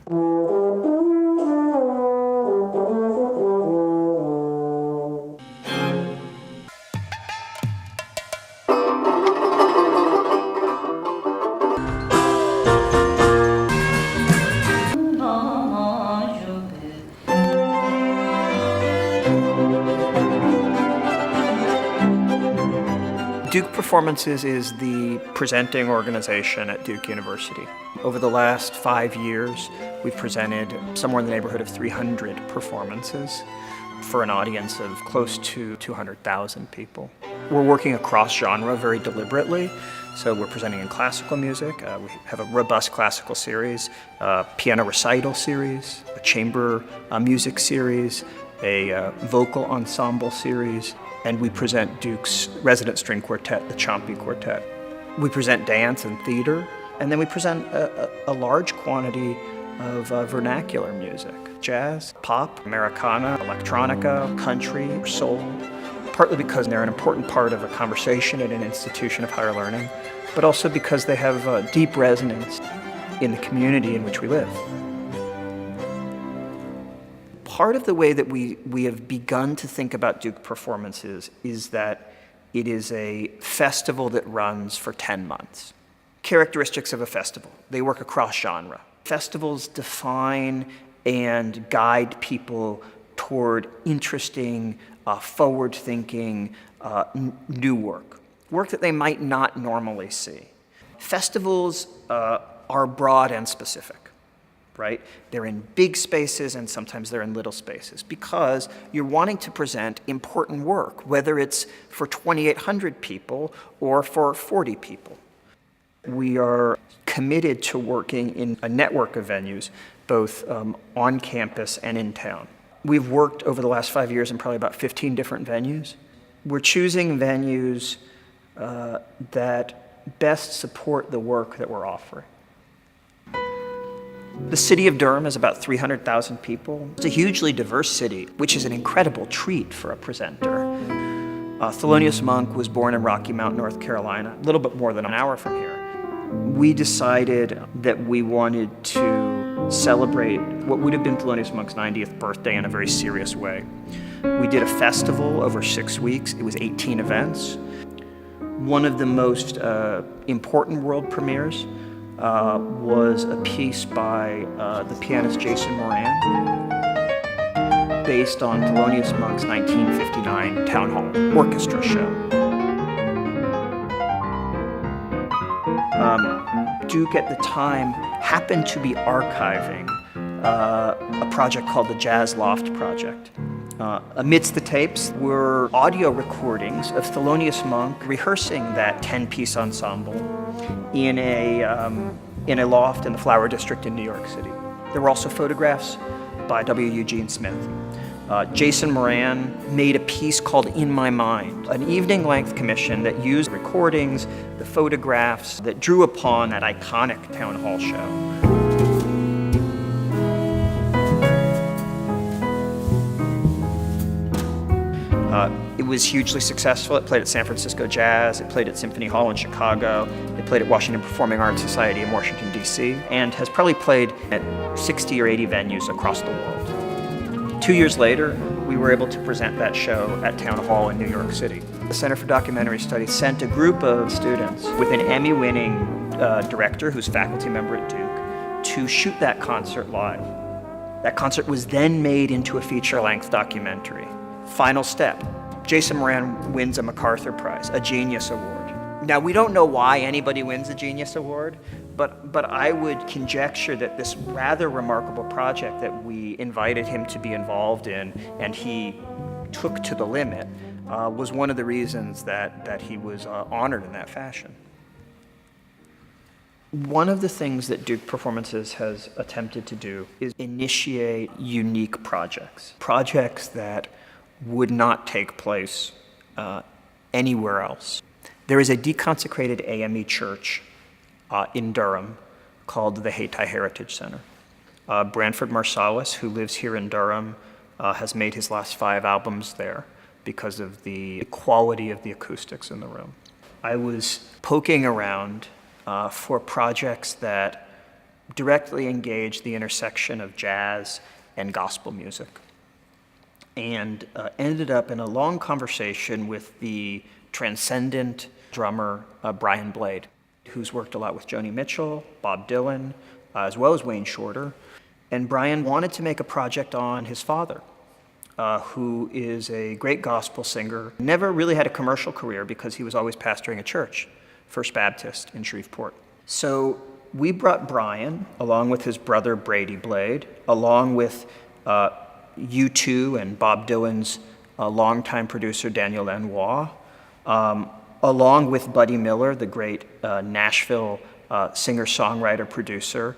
Duke Performances is the presenting organization at Duke University. Over the last 5 years, we've presented somewhere in the neighborhood of 300 performances for an audience of close to 200,000 people. We're working across genre very deliberately. So we're presenting in classical music. We have a robust classical series, a piano recital series, a chamber music series, a vocal ensemble series, and we present Duke's resident string quartet, the Ciampi Quartet. We present dance and theater, and then we present a large quantity of vernacular music, jazz, pop, Americana, electronica, country, soul, partly because they're an important part of a conversation at an institution of higher learning, but also because they have a deep resonance in the community in which we live. Part of the way that we have begun to think about Duke Performances is that it is a festival that runs for 10 months. Characteristics of a festival: they work across genre. Festivals define and guide people toward interesting, forward-thinking, new work that they might not normally see. Festivals are broad and specific. Right? They're in big spaces and sometimes they're in little spaces because you're wanting to present important work, whether it's for 2,800 people or for 40 people. We are committed to working in a network of venues, both on campus and in town. We've worked over the last 5 years in probably about 15 different venues. We're choosing venues that best support the work that we're offering. The city of Durham is about 300,000 people. It's a hugely diverse city, which is an incredible treat for a presenter. Thelonious Monk was born in Rocky Mount, North Carolina, a little bit more than an hour from here. We decided that we wanted to celebrate what would have been Thelonious Monk's 90th birthday in a very serious way. We did a festival over 6 weeks. It was 18 events. One of the most important world premieres was a piece by the pianist Jason Moran, based on Thelonious Monk's 1959 Town Hall Orchestra show. Duke at the time happened to be archiving a project called the Jazz Loft Project. Amidst the tapes were audio recordings of Thelonious Monk rehearsing that 10-piece ensemble in a loft in the Flower District in New York City. There were also photographs by W. Eugene Smith. Jason Moran made a piece called In My Mind, an evening-length commission that used recordings, the photographs that drew upon that iconic town hall show. It was hugely successful. It played at San Francisco Jazz, it played at Symphony Hall in Chicago, it played at Washington Performing Arts Society in Washington, D.C., and has probably played at 60 or 80 venues across the world. 2 years later, we were able to present that show at Town Hall in New York City. The Center for Documentary Studies sent a group of students with an Emmy-winning director who's a faculty member at Duke to shoot that concert live. That concert was then made into a feature-length documentary. Final step. Jason Moran wins a MacArthur Prize, a Genius Award. Now, we don't know why anybody wins a Genius Award, but I would conjecture that this rather remarkable project that we invited him to be involved in and he took to the limit was one of the reasons that he was honored in that fashion. One of the things that Duke Performances has attempted to do is initiate unique projects that would not take place anywhere else. There is a deconsecrated AME church in Durham called the Hayti Heritage Center. Branford Marsalis, who lives here in Durham, has made his last 5 albums there because of the quality of the acoustics in the room. I was poking around for projects that directly engaged the intersection of jazz and gospel music, and ended up in a long conversation with the transcendent drummer Brian Blade, who's worked a lot with Joni Mitchell, Bob Dylan, as well as Wayne Shorter. And Brian wanted to make a project on his father, who is a great gospel singer, never really had a commercial career because he was always pastoring a church, First Baptist in Shreveport. So we brought Brian, along with his brother Brady Blade, along with U2 and Bob Dylan's longtime producer Daniel Lanois, along with Buddy Miller, the great Nashville singer-songwriter producer,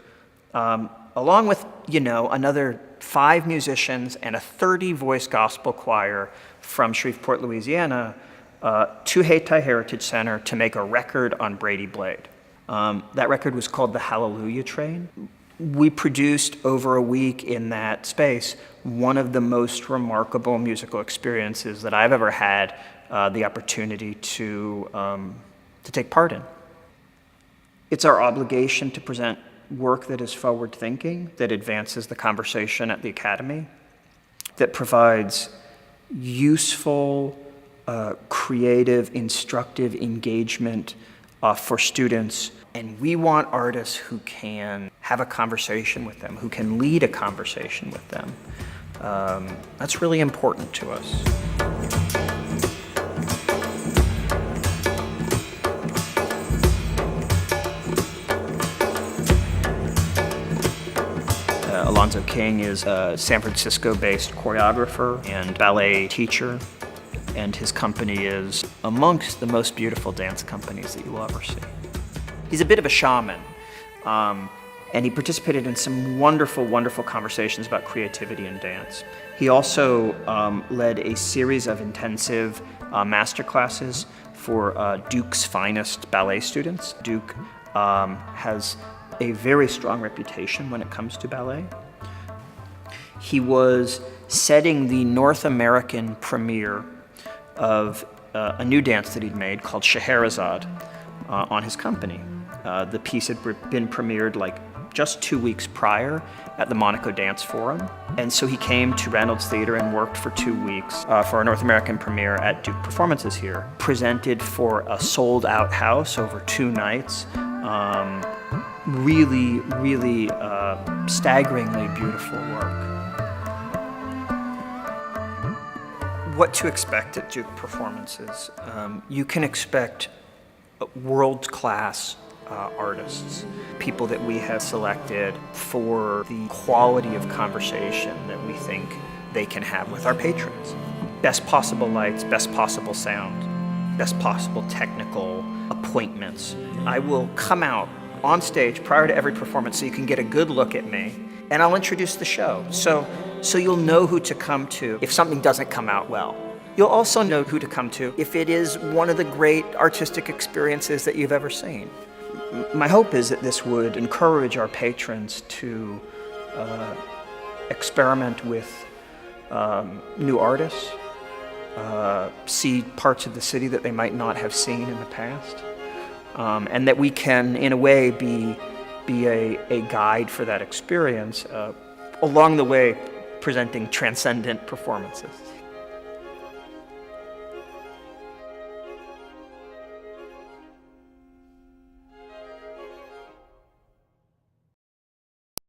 along with, another 5 musicians and a 30-voice gospel choir from Shreveport, Louisiana, to Hayti Heritage Center to make a record on Brady Blade. That record was called The Hallelujah Train. We produced over a week in that space one of the most remarkable musical experiences that I've ever had the opportunity to take part in. It's our obligation to present work that is forward-thinking, that advances the conversation at the Academy, that provides useful, creative, instructive engagement for students. And we want artists who can have a conversation with them, who can lead a conversation with them. That's really important to us. Alonzo King is a San Francisco-based choreographer and ballet teacher, and his company is amongst the most beautiful dance companies that you will ever see. He's a bit of a shaman, and he participated in some wonderful, wonderful conversations about creativity in dance. He also led a series of intensive master classes for Duke's finest ballet students. Duke has a very strong reputation when it comes to ballet. He was setting the North American premiere of a new dance that he'd made called Scheherazade on his company. The piece had been premiered just 2 weeks prior at the Monaco Dance Forum. And so he came to Reynolds Theater and worked for 2 weeks for a North American premiere at Duke Performances here. Presented for a sold-out house over 2 nights. Really, really staggeringly beautiful work. What to expect at Duke Performances? You can expect world-class artists, people that we have selected for the quality of conversation that we think they can have with our patrons. Best possible lights, best possible sound, best possible technical appointments. I will come out on stage prior to every performance so you can get a good look at me, and I'll introduce the show. So you'll know who to come to if something doesn't come out well. You'll also know who to come to if it is one of the great artistic experiences that you've ever seen. My hope is that this would encourage our patrons to experiment with new artists, see parts of the city that they might not have seen in the past, and that we can, in a way, be a guide for that experience, along the way presenting transcendent performances.